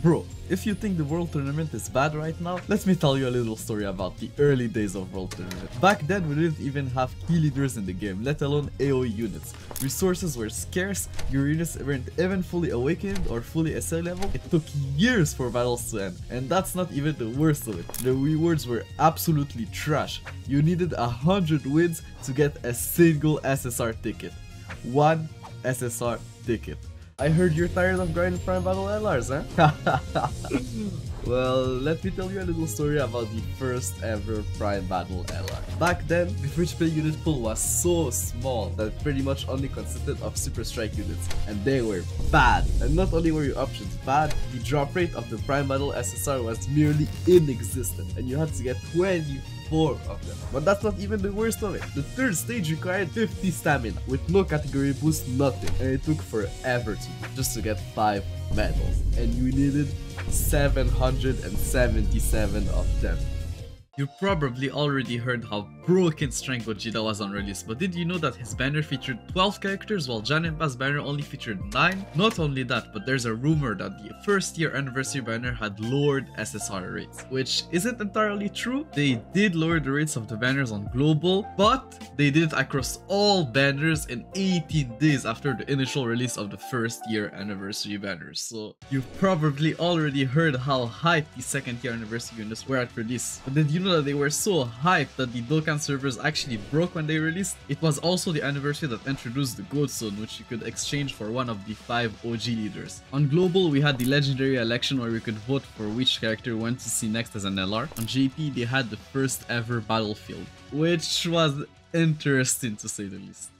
Bro, if you think the World Tournament is bad right now, let me tell you a little story about the early days of World Tournament. Back then, we didn't even have key leaders in the game, let alone AoE units. Resources were scarce, your units weren't even fully awakened or fully SL level. It took years for battles to end, and that's not even the worst of it. The rewards were absolutely trash. You needed 100 wins to get a single SSR ticket. One SSR ticket. I heard you're tired of grinding Prime Battle LRs, huh? Well, let me tell you a little story about the first ever Prime Battle LR. Back then, the free to play unit pool was so small that it pretty much only consisted of Super Strike units, and they were bad. And not only were your options bad, the drop rate of the Prime Battle SSR was merely inexistent, and you had to get 24 of them. But that's not even the worst of it. The third stage required 50 stamina with no category boost, nothing, and it took forever to do, just to get 5 medals, and you needed 777 of them. You probably already heard how broken Strength Gogeta was on release, but did you know that his banner featured 12 characters while Janemba's banner only featured 9? Not only that, but there's a rumor that the first year anniversary banner had lowered SSR rates, which isn't entirely true. They did lower the rates of the banners on global, but they did it across all banners in 18 days after the initial release of the first year anniversary banners. So you've probably already heard how hyped the second year anniversary units were at release. But did you know that they were so hyped that the Dokkan servers actually broke when they released? It was also the anniversary that introduced the Gold Zone, which you could exchange for one of the 5 OG leaders. On global, we had the legendary election where we could vote for which character we went to see next as an LR. On JP, they had the first ever battlefield, which was interesting to say the least.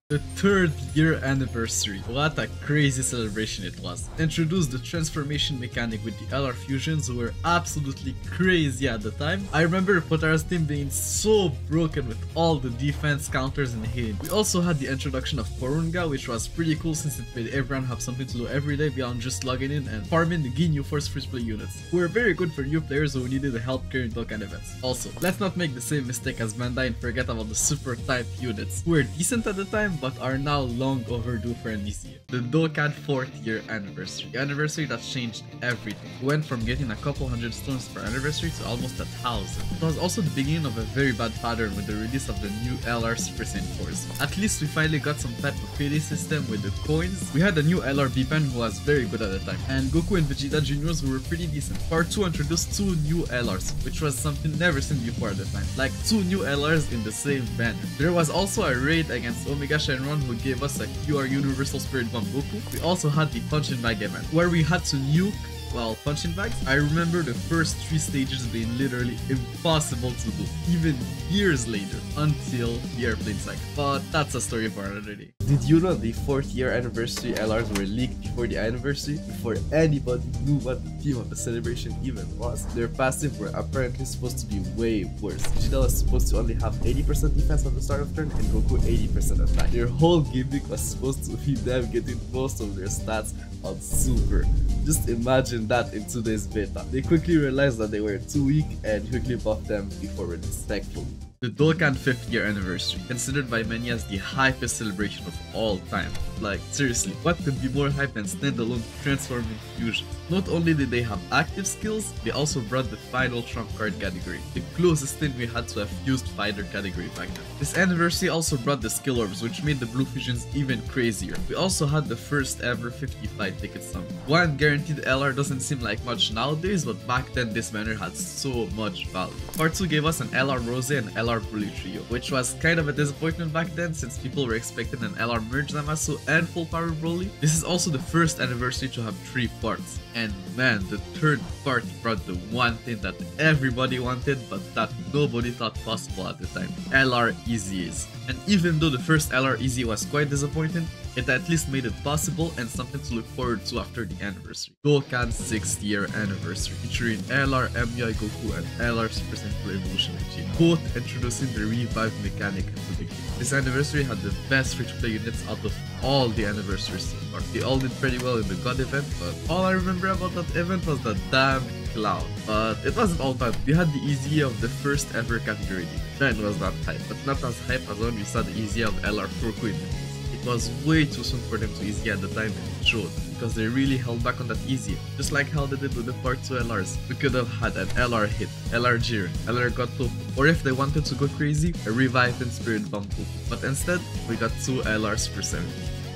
The third year anniversary. What a crazy celebration it was. Introduced the transformation mechanic with the LR fusions who were absolutely crazy at the time. I remember Potara's team being so broken with all the defense counters and healing. We also had the introduction of Porunga, which was pretty cool since it made everyone have something to do every day beyond just logging in and farming the Ginyu Force free play units, who were very good for new players who needed help carrying Dokkan events. Also, let's not make the same mistake as Bandai and forget about the super type units, who were decent at the time but are now long overdue for an easy year. The Dokkan 4th year anniversary. The anniversary that changed everything. We went from getting a couple hundred stones per anniversary to almost 1,000. It was also the beginning of a very bad pattern with the release of the new LR Super Saiyan 4s. At least we finally got some type of payday system with the coins. We had a new LR B-Pen who was very good at the time, and Goku and Vegeta Juniors who were pretty decent. Part 2 introduced 2 new LRs, which was something never seen before at the time. Like 2 new LRs in the same banner. There was also a raid against Omega Shenron who gave us a QR Universal Spirit Bomb Goku. We also had the Punch and Bag event, where we had to nuke while punching bags. I remember the first 3 stages being literally impossible to do, even years later, until the airplane cycle. But that's a story for another day. Did you know the 4th year anniversary LRs were leaked before the anniversary, before anybody knew what the theme of the celebration even was? Their passive were apparently supposed to be way worse. Vegeta was supposed to only have 80% defense at the start of turn and Goku 80% attack. Their whole gimmick was supposed to be them getting most of their stats on Super. Just imagine that in today's beta. They quickly realized that they were too weak and quickly buffed them before release, thankfully. The Dokkan 5th year anniversary, considered by many as the hypest celebration of all time. Like, seriously, what could be more hype than standalone transforming fusions? Not only did they have active skills, they also brought the final trump card category, the closest thing we had to a fused fighter category back then. This anniversary also brought the skill orbs, which made the blue fusions even crazier. We also had the first ever 55 ticket sum. One guaranteed LR doesn't seem like much nowadays, but back then this banner had so much value. Part 2 gave us an LR Rose and LR Broly trio, which was kind of a disappointment back then since people were expecting an LR Merge Zamasu and full power Broly. This is also the first anniversary to have 3 parts, and man, the 3rd part brought the one thing that everybody wanted but that nobody thought possible at the time: LR Easy. And even though the first LR Easy was quite disappointing, it at least made it possible and something to look forward to after the anniversary. Dokkan 6th year anniversary, featuring LR MUI Goku and LR Super Saiyan 4 Evolution Vegeta, both introducing the revived mechanic into the game. This anniversary had the best free-to-play units out of all the anniversaries so far. They all did pretty well in the God event, but all I remember about that event was the damn cloud. But it wasn't all bad. We had the easy of the first ever category league. Then was not hype, but not as hype as when we saw the easy of LR Furku in the It was way too soon for them to easy at the time, and it showed, because they really held back on that easy, just like how they did with the part 2 LRs. We could have had an LR hit, LR Jiren, LR got Tofu, or if they wanted to go crazy, a Revive and Spirit Bamboo. But instead, we got 2 LRs per 70.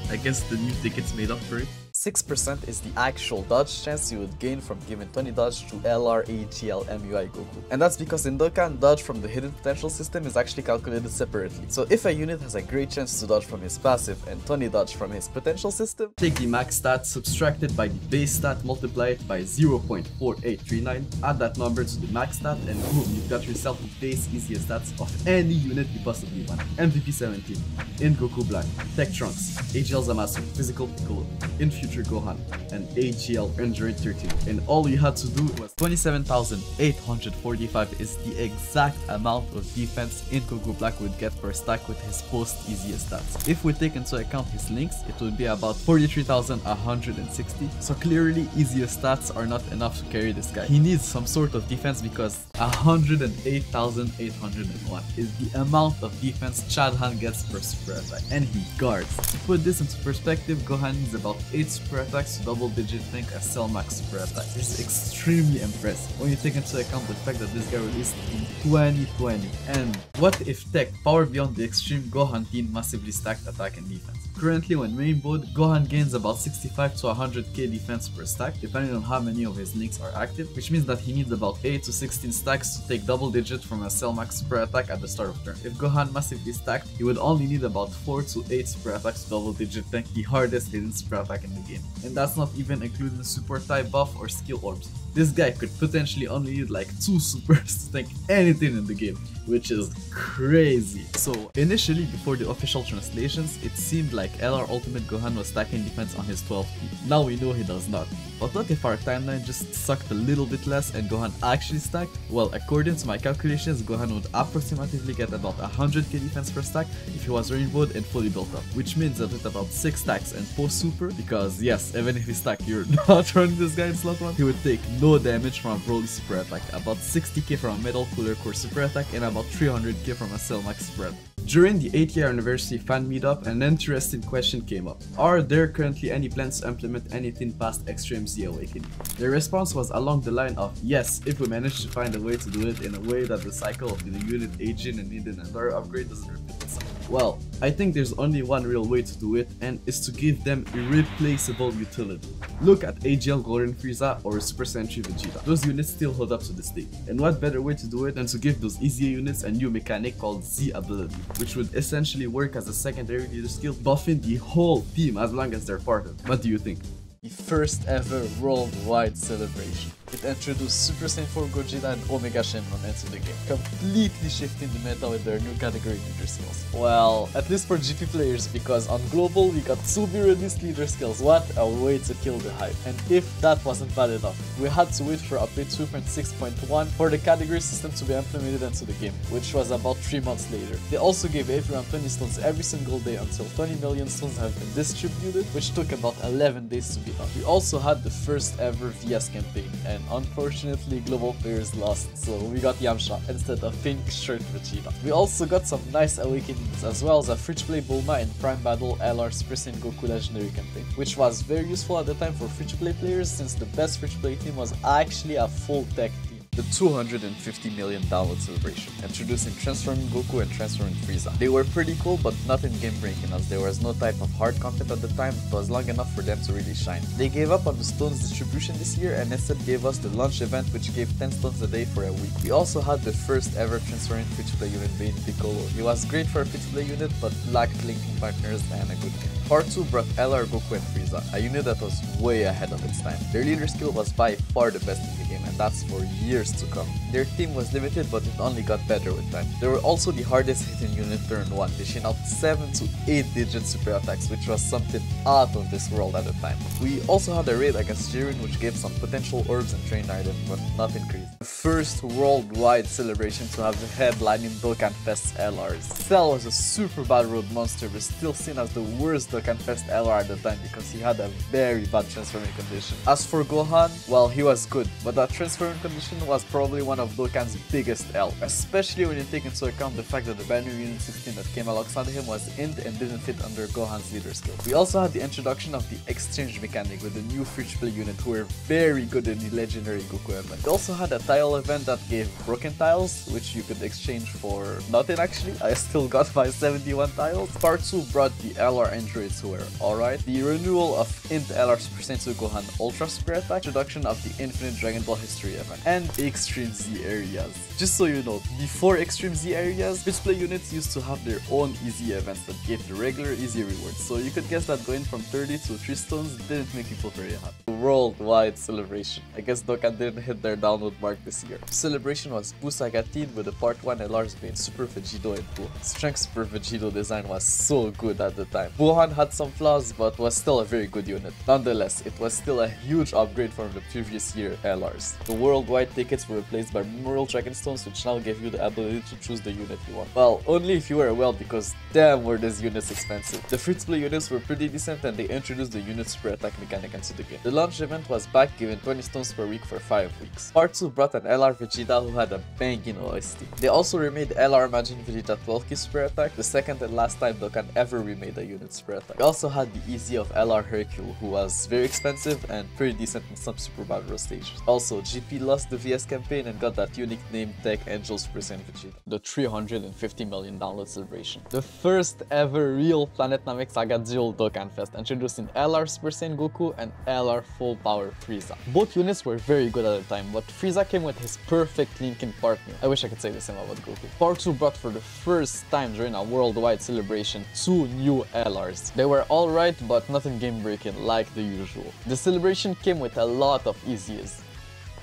I guess the new tickets made up for it. 6% is the actual dodge chance you would gain from giving 20 dodge to LR, AGL, MUI Goku. And that's because in Dokkan, dodge from the hidden potential system is actually calculated separately. So if a unit has a great chance to dodge from his passive and 20 dodge from his potential system, take the max stat subtracted by the base stat, multiply it by 0.4839, add that number to the max stat, and boom, you've got yourself the base easiest stats of any unit you possibly want. MVP 17, in Goku Black, Tech Trunks, AGL Zamasu, Physical Piccolo, in Future Gohan, and AGL Android 13. And all you had to do was 27,845 is the exact amount of defense in Goku Black would get per stack with his post easiest stats. If we take into account his links, it would be about 43,160. So clearly easiest stats are not enough to carry this guy. He needs some sort of defense because 108,801 is the amount of defense Chadhan gets per super attack, and he guards. To put this into perspective, Gohan needs about 8 super attacks to double digit tank a Cell Max super attack. This is extremely impressive when you take into account the fact that this guy released in 2020. And what if Tech Power Beyond the Extreme Gohan Teen massively stacked attack and defense? Currently when rainbowed, Gohan gains about 65 to 100k defense per stack depending on how many of his links are active, which means that he needs about 8 to 16 stacks to take double digit from a Cell Max super attack at the start of turn. If Gohan massively stacked, he would only need about 4 to 8 super attacks to double digit tank the hardest hidden super attack in the game. And that's not even including the support type buff or skill orbs. This guy could potentially only need like 2 supers to tank anything in the game, which is crazy. So initially, before the official translations, it seemed like LR Ultimate Gohan was stacking defense on his 12p. Now we know he does not. But what if our timeline just sucked a little bit less and Gohan actually stacked? Well, according to my calculations, Gohan would approximately get about 100k defense per stack if he was rainbowed and fully built up. Which means that with about 6 stacks and post super, because yes, even if he stacked, you're not running this guy in slot 1, he would take no damage from a Broly super attack, about 60k from a Metal Cooler Core super attack, and about 300k from a Cell Max super attack. During the 8th-year anniversary fan meetup, an interesting question came up. Are there currently any plans to implement anything past Extreme Z Awakening? The response was along the line of yes, if we manage to find a way to do it in a way that the cycle of the unit aging and needing another upgrade doesn't repeat itself. Well, I think there's only one real way to do it, and is to give them irreplaceable utility. Look at AGL Golden Frieza or Super Sentry Vegeta. Those units still hold up to this day. And what better way to do it than to give those easier units a new mechanic called Z Ability, which would essentially work as a secondary leader skill, buffing the whole team as long as they're part of it. What do you think? the first ever worldwide celebration. It introduced Super Saiyan 4 Gogeta and Omega Shenron into the game, completely shifting the meta with their new category leader skills. Well, at least for GP players, because on global we got to-be-released leader skills. What a way to kill the hype. And if that wasn't bad enough, we had to wait for update 2.6.1 for the category system to be implemented into the game, which was about 3 months later. They also gave everyone 20 stones every single day until 20 million stones have been distributed, which took about 11 days to be done. We also had the first ever VS campaign, and unfortunately global players lost, so we got Yamcha instead of Pink Shirt Vegeta. We also got some nice awakenings, as well as a free-to-play Bulma and Prime Battle LR Super Saiyan Goku Legendary campaign, which was very useful at the time for free-to-play players, since the best free-to-play team was actually a full tech team. The 250 million download celebration, introducing Transforming Goku and Transforming Frieza. They were pretty cool, but nothing game-breaking, as there was no type of hard content at the time. It was long enough for them to really shine. They gave up on the stones distribution this year and instead gave us the launch event, which gave 10 stones a day for a week. We also had the first ever Transforming free-to-play unit being Piccolo. He was great for a free-to-play unit, but lacked linking partners and a good game. Part 2 brought LR Goku and Frieza, a unit that was way ahead of its time. Their leader skill was by far the best in the game, and that's for years to come. Their team was limited, but it only got better with time. They were also the hardest hitting unit turn 1, dishing out 7 to 8 digit super attacks, which was something out of this world at the time. We also had a raid against Jiren, which gave some potential orbs and train item, but nothing crazy. The first worldwide celebration to have the headlining Dokkan Fest's LRs. Cell was a super bad road monster, but still seen as the worst Dokkan Fest LR at the time because he had a very bad transforming condition. As for Gohan, well, he was good, but that transforming condition was probably one of Dokkan's biggest L, especially when you take into account the fact that the Banner Unit 16 that came alongside him was int and didn't fit under Gohan's leader skill. We also had the introduction of the exchange mechanic with the new free-to-play unit who were very good in the legendary Goku event. We also had a tile event that gave broken tiles, which you could exchange for nothing actually. I still got my 71 tiles. Part 2 brought the LR androids who were alright, the renewal of int LR Super Saiyan 2 Gohan Ultra Super Attack, introduction of the Infinite Dragon Ball History event, and Extreme Z areas. Just so you know, before Extreme Z areas, free-to-play units used to have their own easy events that gave the regular easy rewards, so you could guess that going from 30 to 3 stones didn't make people very happy. Worldwide celebration. I guess Dokkan didn't hit their download mark this year. Celebration was Busagatin with the part 1 LRs being Super Vegito and Gohan. Strength Super Vegito design was so good at the time. Gohan had some flaws but was still a very good unit. Nonetheless, it was still a huge upgrade from the previous year LRs. The worldwide tickets were replaced by Memorial Dragon Stones, which now gave you the ability to choose the unit you want. Well, only if you were well, because damn were these units expensive. The free-to-play units were pretty decent and they introduced the unit super attack mechanic into the game. The launch event was back, giving 20 stones per week for 5 weeks. Part 2 brought an LR Vegeta who had a banging OST. They also remade LR Majin Vegeta 12 key super attack, the second and last time Dokkan ever remade a unit super attack. We also had the easy of LR Hercule, who was very expensive and pretty decent in some Super Battle stages. Also, GP lost the VS campaign and got that unique name tag Angel Super Saiyan Vegeta. The 350 million download celebration. The first ever real Planet Namek Saga Dual Dokkan Fest, introducing LR Super Saiyan Goku and LR Full Power Frieza. Both units were very good at the time, but Frieza came with his perfect linking partner. I wish I could say the same about Goku. Part 2 brought for the first time during a worldwide celebration 2 new LRs. They were alright, but nothing game breaking like the usual. The celebration came with a lot of easies.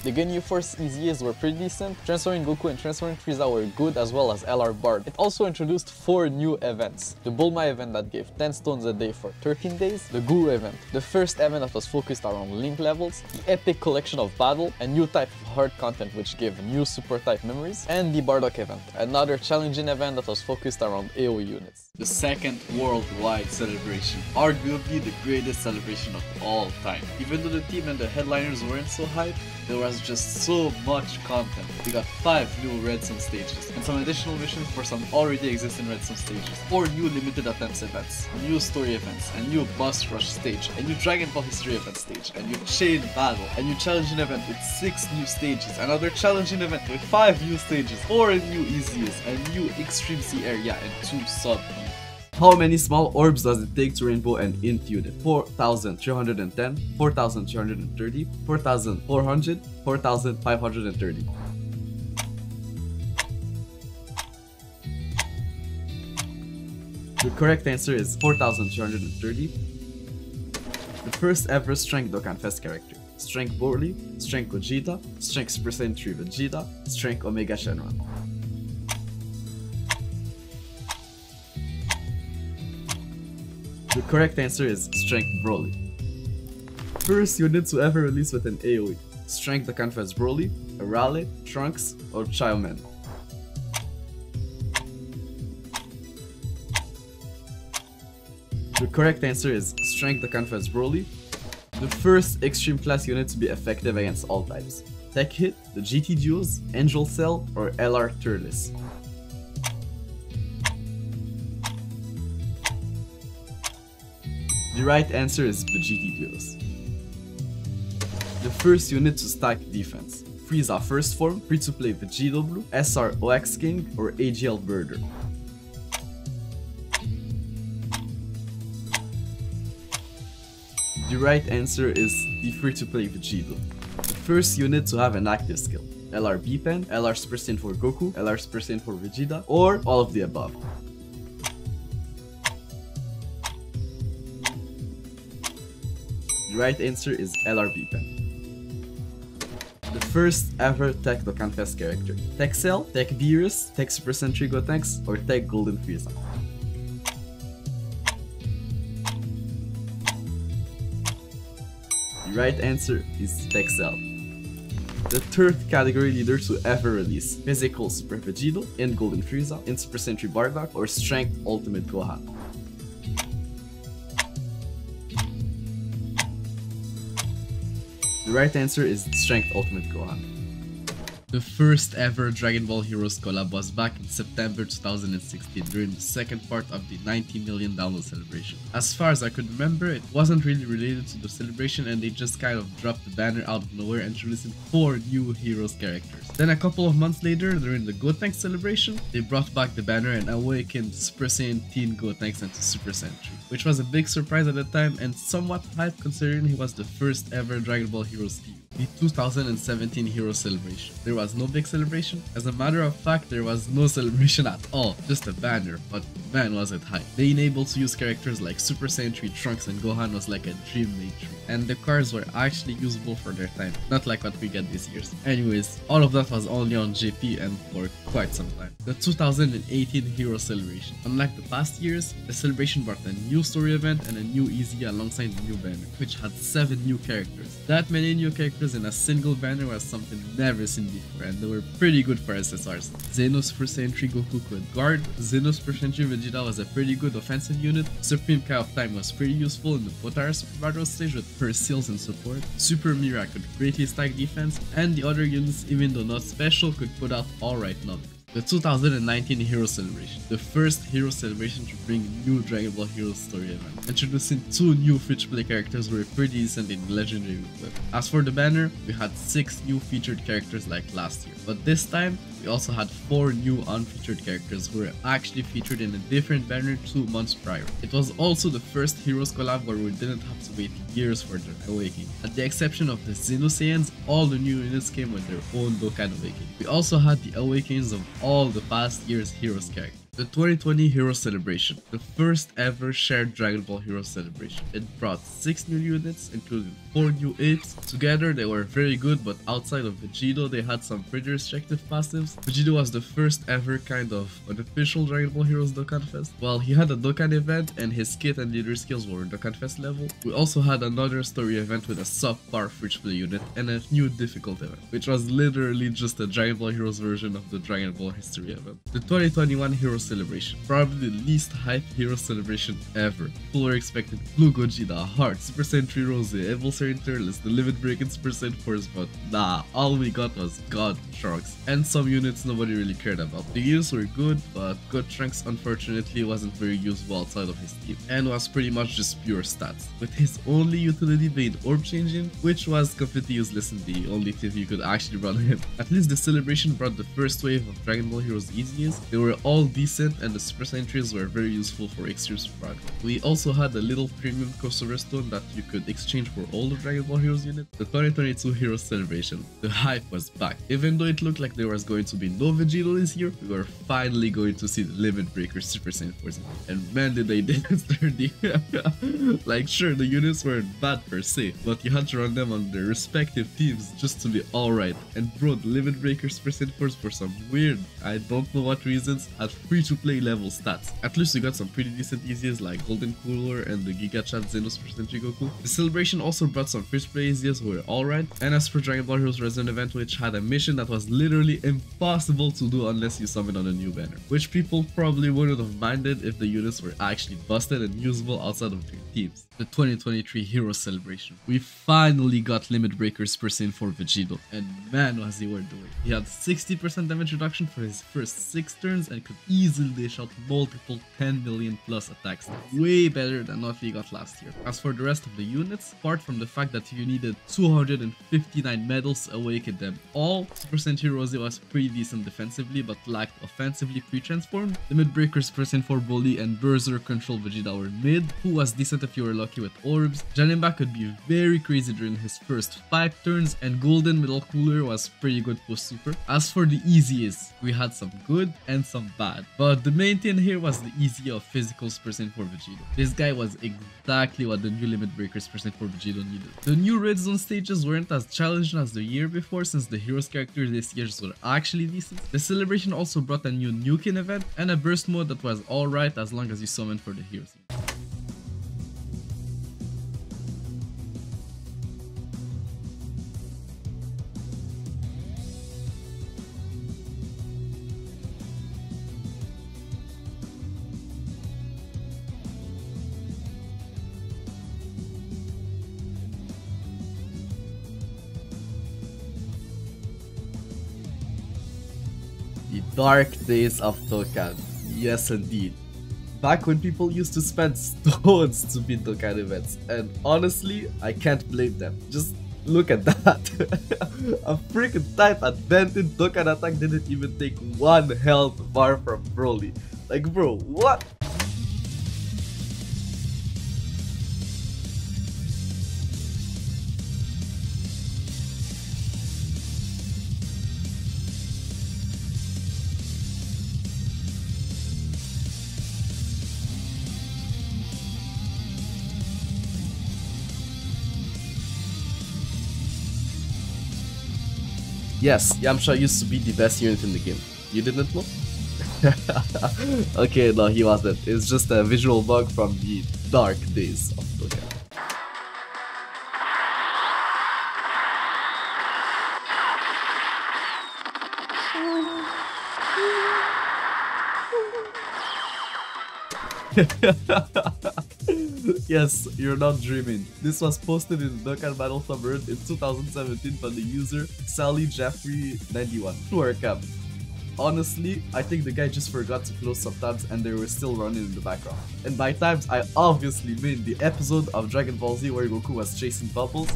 The Ginyu Force EZAs were pretty decent, Transforming Goku and Transforming Frieza were good, as well as LR Bard. It also introduced 4 new events. The Bulma event that gave 10 stones a day for 13 days, the Guru event, the first event that was focused around link levels, the Epic Collection of Battle, a new type of hard content which gave new super type memories, and the Bardock event, another challenging event that was focused around AoE units. The second worldwide celebration, arguably the greatest celebration of all time. Even though the team and the headliners weren't so hyped, there was just so much content. We got 5 new Redstone stages, and some additional missions for some already existing Redstone stages, 4 new limited attempts events, new story events, a new boss rush stage, a new Dragon Ball History event stage, a new chain battle, a new challenging event with 6 new stages, another challenging event with 5 new stages, 4 new EZs, a new Extreme Z area, and 2 sub. How many small orbs does it take to rainbow an int unit? 4,310, 4,330, 4,400, 4,530. The correct answer is 4,330. The first ever Strength Dokkan Fest character. Strength Broly, Strength Gogeta, Strength Super Saiyan 3 Vegeta, Strength Omega Shenron. The correct answer is Strength Broly. First unit to ever release with an AoE. Strength Dokkan Fest Broly, Arale, Trunks, or Childman. The correct answer is Strength Dokkan Fest Broly. The first extreme class unit to be effective against all types. Tech Hit, the GT Duos, Angel Cell, or LR Turles. The right answer is the GT Duos. The first unit to stack defense. Frieza First Form, free-to-play Vegito Blue, SR OX King, or AGL Birder. The right answer is the free-to-play Vegito. The first unit to have an active skill. LR B-Pen, LR Super Saiyan 4 Goku, LR Super Saiyan 4 Vegeta, or all of the above. The right answer is LR B-Pen. The first ever Tech Dokkan Fest character. Tech Cell, Tech Beerus, Tech Super Saiyan 3 Gotenks, or Tech Golden Frieza. The right answer is Tech Cell. The third category leader to ever release. Physical Super Vegito, in Golden Frieza, in Super Saiyan 3 Bardock, or Strength Ultimate Gohan. The right answer is Strength Ultimate Gohan. The first ever Dragon Ball Heroes collab was back in September 2016 during the second part of the $90 million celebration. As far as I could remember, it wasn't really related to the celebration and they just kind of dropped the banner out of nowhere introducing 4 new Heroes characters. Then a couple of months later, during the Gotenks celebration, they brought back the banner and awakened Super Saiyan Teen Gotenks into Super Saiyan 3, which was a big surprise at the time and somewhat hype considering he was the first ever Dragon Ball Heroes team. The 2017 Hero Celebration. There was no big celebration. As a matter of fact, there was no celebration at all, just a banner, but man was it hype. Being able to use characters like Super Saiyan 3 Trunks and Gohan was like a dream made true. And the cards were actually usable for their time, not like what we get this year. Anyways, all of that was only on JP and for quite some time. The 2018 Hero Celebration. Unlike the past years, the celebration brought a new story event and a new Easy alongside the new banner, which had 7 new characters. That many new characters in a single banner was something never seen before, and they were pretty good for SSRs. Xeno Super Saiyan 3 Goku could guard, Xeno Super Saiyan 3 Vegeta was a pretty good offensive unit, Supreme Kai of Time was pretty useful in the Potara Super Battle stage with her seals and support, Super Mira could greatly stack defense, and the other units, even though not special, could put out alright numbers. The 2019 Hero Celebration, the first Hero Celebration to bring new Dragon Ball Heroes story event, introducing 2 new free-to-play characters who were pretty decent in Legendary Equip. As for the banner, we had 6 new featured characters like last year, but this time we also had 4 new unfeatured characters who were actually featured in a different banner 2 months prior. It was also the first Heroes collab where we didn't have to wait years for their awakening. At the exception of the Xeno Saiyans, all the new units came with their own Dokkan awakening. We also had the awakenings of all the past year's Heroes characters. The 2020 Hero Celebration, the first ever shared Dragon Ball Hero Celebration. It brought 6 new units, including 4 new apes. Together they were very good, but outside of Vegito they had some pretty restrictive passives. Vegito was the first ever kind of unofficial Dragon Ball Heroes Dokkan Fest. Well, he had a Dokkan event and his kit and leader skills were Dokkan Fest level. We also had another story event with a subpar free-to-play unit and a new difficult event, which was literally just a Dragon Ball Heroes version of the Dragon Ball History event. The 2021 Hero Celebration, probably the least hyped Hero Celebration ever. People were expecting Blue Gogeta, Heart, Super Saiyan 3 Rose, Evil Saiyan Turles, the Limit Break and Super Saiyan Force, but nah, all we got was God Trunks, and some units nobody really cared about. The units were good, but God Trunks unfortunately wasn't very useful outside of his team, and was pretty much just pure stats, with his only utility being Orb Changing, which was completely useless in the only team you could actually run him. At least the celebration brought the first wave of Dragon Ball Heroes Easiest. They were all decent and the Super Saiyan 3s were very useful for Extreme Super Battle. We also had a little premium crossover stone that you could exchange for all the Dragon Ball Heroes units. The 2022 Heroes Celebration. The hype was back. Even though it looked like there was going to be no Vegito this year, we were finally going to see the Limit Breaker Super Saiyan Force. And man did they dance dirty. Like sure, the units weren't bad per se, but you had to run them on their respective teams just to be alright. And bro, the Limit Breaker Super Saiyan Force for some weird, I don't know what reasons, had free-to-play level stats. At least we got some pretty decent easiest like Golden Cooler and the Giga Chat Xeno Super Saiyan 3 Goku. The celebration also brought some free-to-play easiest who were alright, and as for Dragon Ball Heroes Resident Event, which had a mission that was literally impossible to do unless you summon on a new banner, which people probably wouldn't have minded if the units were actually busted and usable outside of their teams. The 2023 Hero Celebration. We finally got Limit Breaker Super Saiyan 4 Vegito, and man was he worth the wait. He had 60% damage reduction for his first 6 turns and could easily dish out multiple 10 million plus attacks, way better than what we got last year. As for the rest of the units, apart from the fact that you needed 259 medals to awaken them all, Super Saiyan 3 Rose was pretty decent defensively but lacked offensively pre-transformed. Limit Breaker Super Saiyan 4 Bully and Berserk Control Vegeta were mid, who was decent if you were lucky with orbs. Janemba could be very crazy during his first 5 turns, and Golden Middle Cooler was pretty good post super. As for the easiest, we had some good and some bad, but the main thing here was the easy of physical Super Saiyan 4 Vegito. This guy was exactly what the new Limit Breaker Super Saiyan 4 Vegito needed. The new Red Zone stages weren't as challenging as the year before since the heroes characters this year were actually decent. The celebration also brought a new Nukin event and a burst mode that was alright as long as you summoned for the heroes. The dark days of Dokkan. Yes, indeed. Back when people used to spend stones to beat Dokkan events, and honestly, I can't blame them. Just look at that. A freaking type advented Dokkan attack didn't even take 1 health bar from Broly. Like, bro, what? Yes, Yamcha used to be the best unit in the game. You didn't know? Okay, no, he wasn't. It's just a visual bug from the dark days of Dokkan. Yes, you're not dreaming. This was posted in the Dokkan Battle subreddit in 2017 by the user Sally Jeffrey 91 to our camp. Honestly, I think the guy just forgot to close subtabs and they were still running in the background. And by times, I obviously mean the episode of Dragon Ball Z where Goku was chasing bubbles.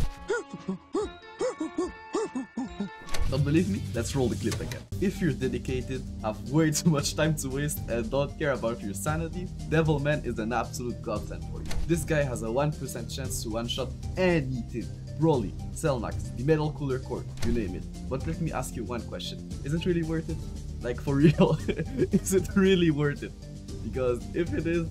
Don't believe me? Let's roll the clip again. If you're dedicated, have way too much time to waste, and don't care about your sanity, Devilman is an absolute godsend for you. This guy has a 1% chance to one-shot anything. Broly, Cellmax, the Metal Cooler Court, you name it. But let me ask you one question. Is it really worth it? Like, for real, is it really worth it? Because if it is,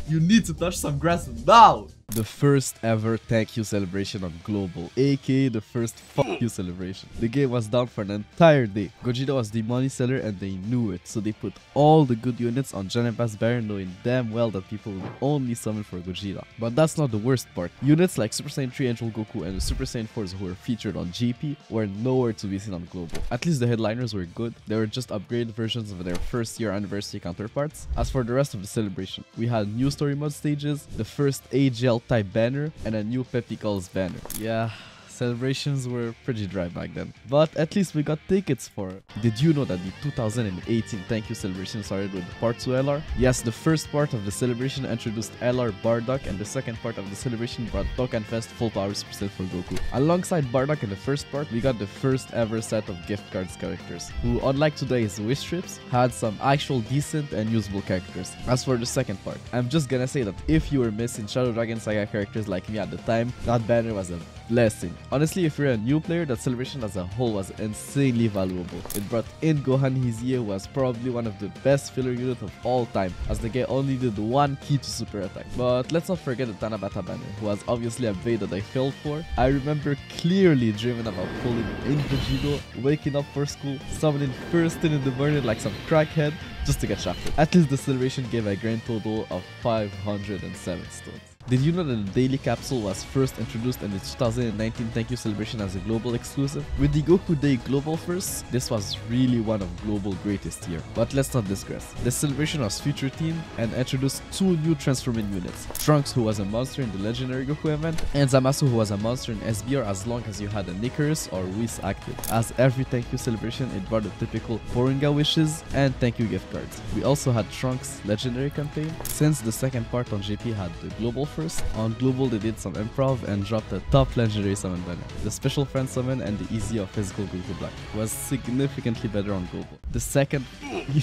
you need to touch some grass now! The first ever thank you celebration on Global, aka the first fuck you celebration. The game was down for an entire day. Gogeta was the money seller and they knew it, so they put all the good units on Janemba's Baron, knowing damn well that people would only summon for Gogeta. But that's not the worst part. Units like Super Saiyan 3 Angel Goku and the Super Saiyan 4s who were featured on GP were nowhere to be seen on Global. At least the headliners were good, they were just upgraded versions of their first year anniversary counterparts. As for the rest of the celebration, we had new story mode stages, the first AGL type banner, and a new Pepticals banner. Yeah, celebrations were pretty dry back then, but at least we got tickets for it. Did you know that the 2018 thank you celebration started with part 2 LR? Yes, the first part of the celebration introduced LR Bardock, and the second part of the celebration brought Dokkan Fest full power Super Saiyan for Goku. Alongside Bardock in the first part, we got the first ever set of gift cards characters, who unlike today's wish strips, had some actual decent and usable characters. As for the second part, I'm just gonna say that if you were missing Shadow Dragon Saga characters like me at the time, that banner was a blessing. Honestly, if you're a new player, that celebration as a whole was insanely valuable. It brought in Gohan Hizie, who was probably one of the best filler units of all time, as the guy only did one key to super attack. But let's not forget the Tanabata banner, who was obviously a bait that I fell for. I remember clearly dreaming about pulling in Vegito, waking up for school, summoning first thing in the morning like some crackhead, just to get shafted. At least the celebration gave a grand total of 507 stones. Did you know that the daily capsule was first introduced in the 2019 thank you celebration as a global exclusive? With the Goku Day Global first, this was really one of global greatest here. But let's not digress. The celebration was future themed and introduced 2 new transforming units. Trunks, who was a monster in the legendary Goku event, and Zamasu, who was a monster in SBR as long as you had a Icarus or Whis active. As every thank you celebration, it brought the typical Poringa wishes and thank you gift cards. We also had Trunks legendary campaign, since the second part on JP had the global first. On Global, they did some improv and dropped a top legendary summon banner. The special friend summon and the easy of physical Goku Black was significantly better on Global. The second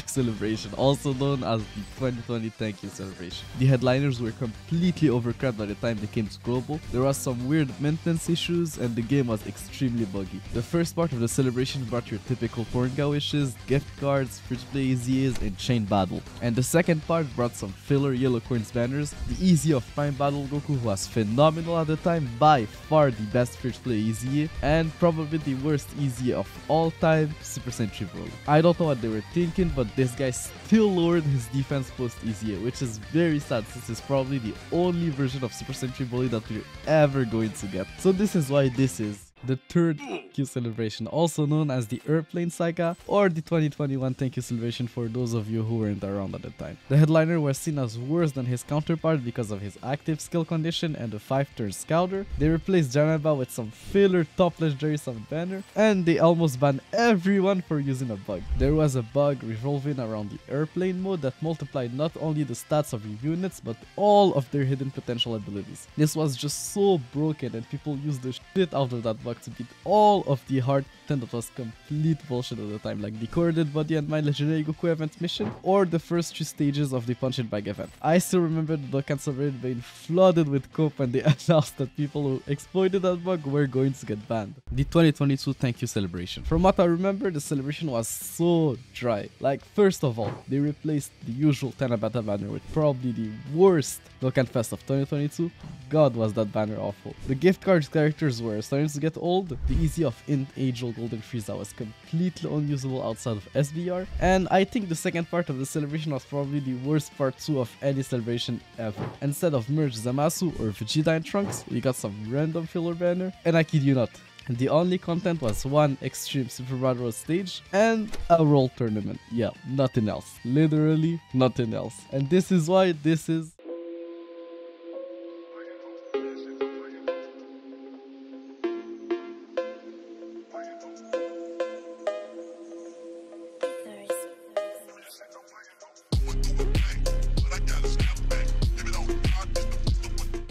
celebration, also known as the 2020 thank you celebration. The headliners were completely overcrowded by the time they came to Global. There was some weird maintenance issues and the game was extremely buggy. The first part of the celebration brought your typical Poringa wishes, gift cards, free-to-play EZAs, and chain battle. And the second part brought some filler yellow coins banners, the easy of Prime Battle Goku, who was phenomenal at the time, by far the best free-to-play EZA, and probably the worst EZA of all time, Super Saiyan 3 Broly. I don't know what they were thinking, but this guy still lowered his defense post EZA, which is very sad since it's probably the only version of Super Saiyan 3 Broly that we're ever going to get. So this is why this is The third thank you celebration, also known as the Airplane Saga or the 2021 thank you celebration for those of you who weren't around at the time. The headliner was seen as worse than his counterpart because of his active skill condition and the 5-turn scouter. They replaced Janaba with some filler top legendary summon banner, and they almost banned everyone for using a bug. There was a bug revolving around the airplane mode that multiplied not only the stats of your units but all of their hidden potential abilities. This was just so broken and people used the shit out of that bug to beat all of the hard content that was complete bullshit at the time, like the Corded Body and Mind Legendary Goku event mission or the first 2 stages of the Punch It Bag event. I still remember the Dokkan subreddit being flooded with cope when they announced that people who exploited that bug were going to get banned. The 2022 thank you celebration. From what I remember, the celebration was so dry. Like, first of all, they replaced the usual Tanabata banner with probably the worst Dokkan Fest of 2022. God, was that banner awful. The gift cards characters were starting to get old. The easy of Int Age-old Golden Frieza was completely unusable outside of SBR. And I think the second part of the celebration was probably the worst part 2 of any celebration ever. Instead of merge Zamasu or Vegeta and Trunks, we got some random filler banner. And I kid you not, the only content was one extreme Super Battle stage and a World Tournament. Yeah, nothing else. Literally nothing else. And this is why this is...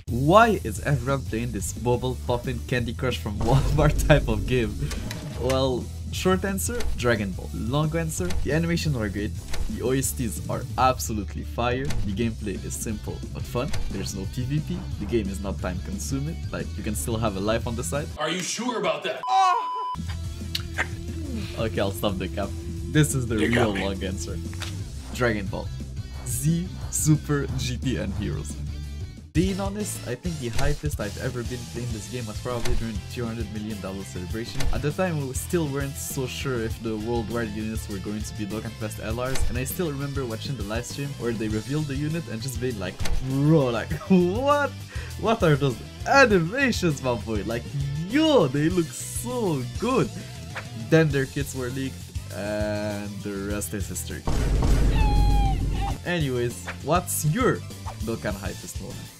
Why is everyone playing this bubble popping Candy Crush from Walmart type of game? Well, short answer, Dragon Ball. Long answer, the animations are great, the OSTs are absolutely fire, the gameplay is simple but fun, there's no PvP, the game is not time consuming, like you can still have a life on the side. Are you sure about that? Okay, I'll stop the cap. This is the real long answer. Dragon Ball. Z, Super, GT and Heroes. Being honest, I think the hypest I've ever been playing this game was probably during the $200 million celebration. At the time, we still weren't so sure if the worldwide units were going to be Dokkan Fest LRs, and I still remember watching the live stream where they revealed the unit and just being like, bro, like, what? What are those animations, my boy? Like, yo, they look so good. Then their kits were leaked, and the rest is history. Anyways, what's your Dokkan hypest moment?